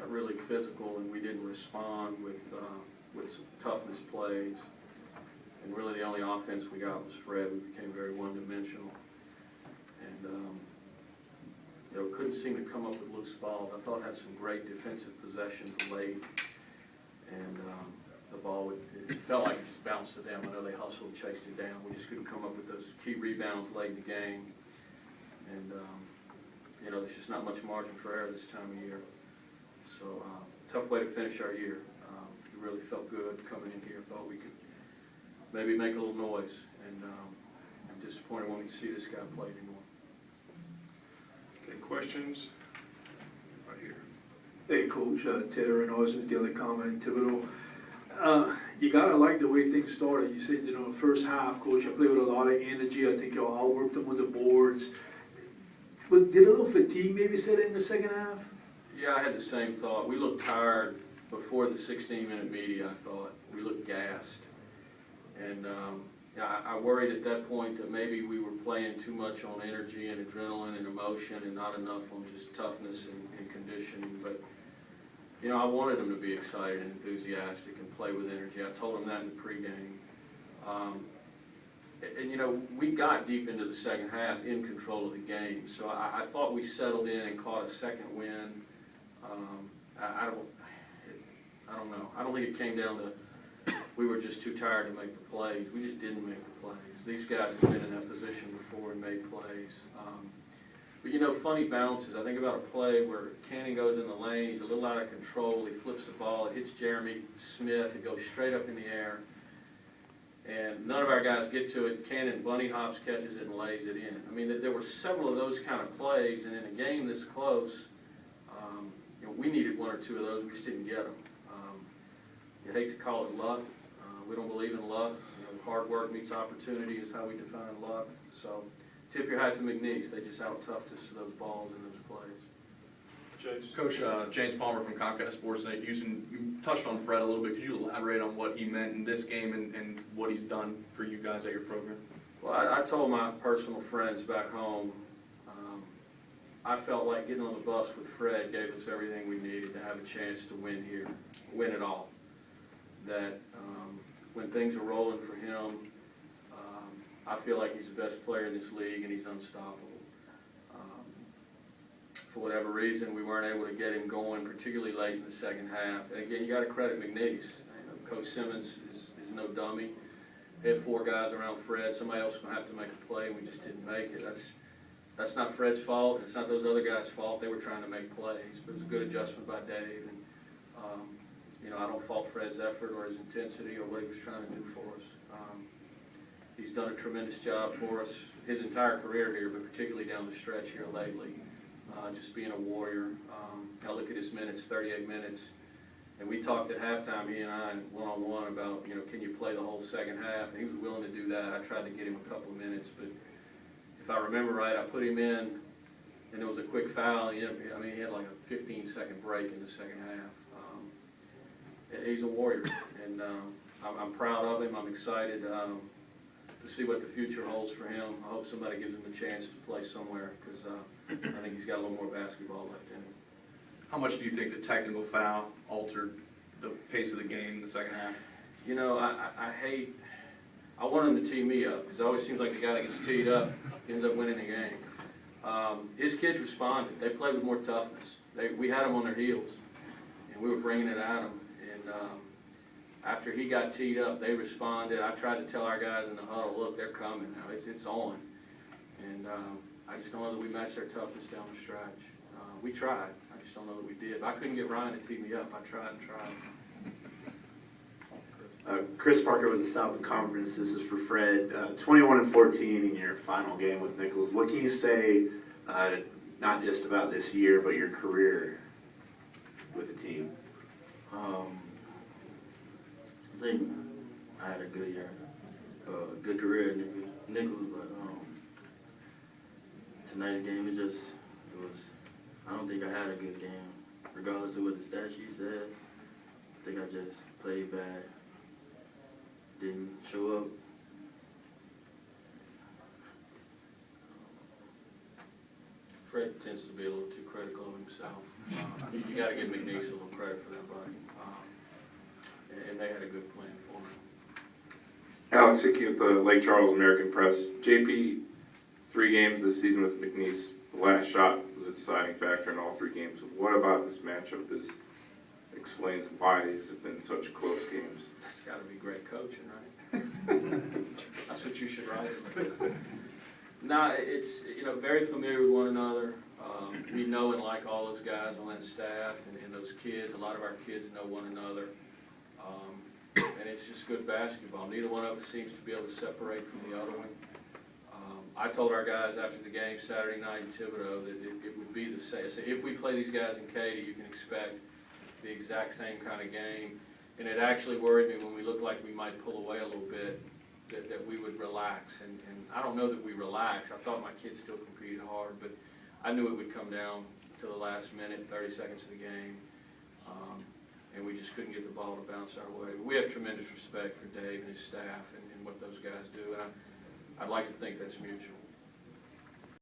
got really physical, and we didn't respond with some toughness plays. And really the only offense we got was Fred. We became very one-dimensional. And, couldn't seem to come up with loose balls. I thought had some great defensive possessions late. And the ball, it felt like it just bounced to them. I know they hustled, chased it down. We just couldn't come up with those key rebounds late in the game. And, there's just not much margin for error this time of year. So, tough way to finish our year. We really felt good coming in here. Thought we could maybe make a little noise. And I'm disappointed when we see this guy play anymore. Any questions? Right here. Hey, Coach, Ted Reynolds with Daily Comment in Thibodeau. You gotta like the way things started. You said, first half, Coach, I played with a lot of energy. I think y'all outworked them with the boards. But did a little fatigue maybe set in the second half? Yeah, I had the same thought. We looked tired before the 16-minute media, I thought. We looked gassed. And I worried at that point that maybe we were playing too much on energy and adrenaline and emotion and not enough on just toughness and conditioning. But, I wanted them to be excited and enthusiastic and play with energy. I told them that in the pregame. We got deep into the second half in control of the game. So I thought we settled in and caught a second win. I don't know. I don't think it came down to we were just too tired to make the plays. We just didn't make the plays. These guys have been in that position before and made plays. But funny bounces. I think about a play where Cannon goes in the lane. He's a little out of control. He flips the ball. It hits Jeremy Smith. It goes straight up in the air. And none of our guys get to it. Cannon bunny hops, catches it, and lays it in. I mean, there were several of those kind of plays, and in a game this close, we needed one or two of those. We just didn't get them. You hate to call it luck. We don't believe in luck. Hard work meets opportunity is how we define luck. So tip your hat to McNeese. They just out-toughed us to those balls and those plays. James. Coach, James Palmer from Comcast Sportsnet Houston, you touched on Fred a little bit. Could you elaborate on what he meant in this game and what he's done for you guys at your program? Well, I told my personal friends back home, I felt like getting on the bus with Fred gave us everything we needed to have a chance to win here, win it all. That when things are rolling for him, I feel like he's the best player in this league and he's unstoppable. For whatever reason, we weren't able to get him going, particularly late in the second half. And again, you got to credit McNeese. Coach Simmons is no dummy. They had four guys around Fred. Somebody else was going to have to make a play, and we just didn't make it. That's not Fred's fault, and it's not those other guys' fault. They were trying to make plays, but it was a good adjustment by Dave. And I don't fault Fred's effort or his intensity or what he was trying to do for us. He's done a tremendous job for us his entire career here, but particularly down the stretch here lately. Just being a warrior. I look at his minutes, 38 minutes, and we talked at halftime, he and I, one-on-one about, can you play the whole second half? And he was willing to do that. I tried to get him a couple of minutes, but if I remember right, I put him in, and there was a quick foul. He had like a 15-second break in the second half. He's a warrior, and I'm proud of him. I'm excited to see what the future holds for him. I hope somebody gives him a chance to play somewhere because I think he's got a little more basketball left in him. How much do you think the technical foul altered the pace of the game in the second half? I want him to tee me up because it always seems like the guy that gets teed up ends up winning the game. His kids responded. They played with more toughness. We had them on their heels, and we were bringing it at them. And after he got teed up, they responded. I tried to tell our guys in the huddle, look, they're coming now. It's on. And I just don't know that we matched their toughness down the stretch. We tried. I just don't know that we did. But I couldn't get Ryan to tee me up. I tried and tried. Chris Parker with the Southland Conference. This is for Fred. 21-14 in your final game with Nicholls. What can you say, not just about this year, but your career with the team? I think I had a good year, good career at Nicholls, but tonight's game, it was, I don't think I had a good game, regardless of what the stat sheet says. I think I just played bad, didn't show up. Fred tends to be a little too critical of himself. You gotta give McNeese a little credit for that, buddy. And they had a good plan for him. Alex Hickey with the Lake Charles American Press. JP, 3 games this season with McNeese. The last shot was a deciding factor in all 3 games. What about this matchup explains why these have been such close games? It's gotta be great coaching, right? That's what you should write. No, it's, very familiar with one another. We know and like all those guys on that staff and those kids. A lot of our kids know one another. And it's just good basketball. Neither one of us seems to be able to separate from the other one. I told our guys after the game Saturday night in Thibodeau that it would be the same. So if we play these guys in Katy, you can expect the exact same kind of game. And it actually worried me when we looked like we might pull away a little bit, that we would relax. And I don't know that we relaxed. I thought my kids still competed hard, but I knew it would come down to the last minute, 30 seconds of the game. And we just couldn't get the ball to bounce our way. We have tremendous respect for Dave and his staff and what those guys do. And I'd like to think that's mutual.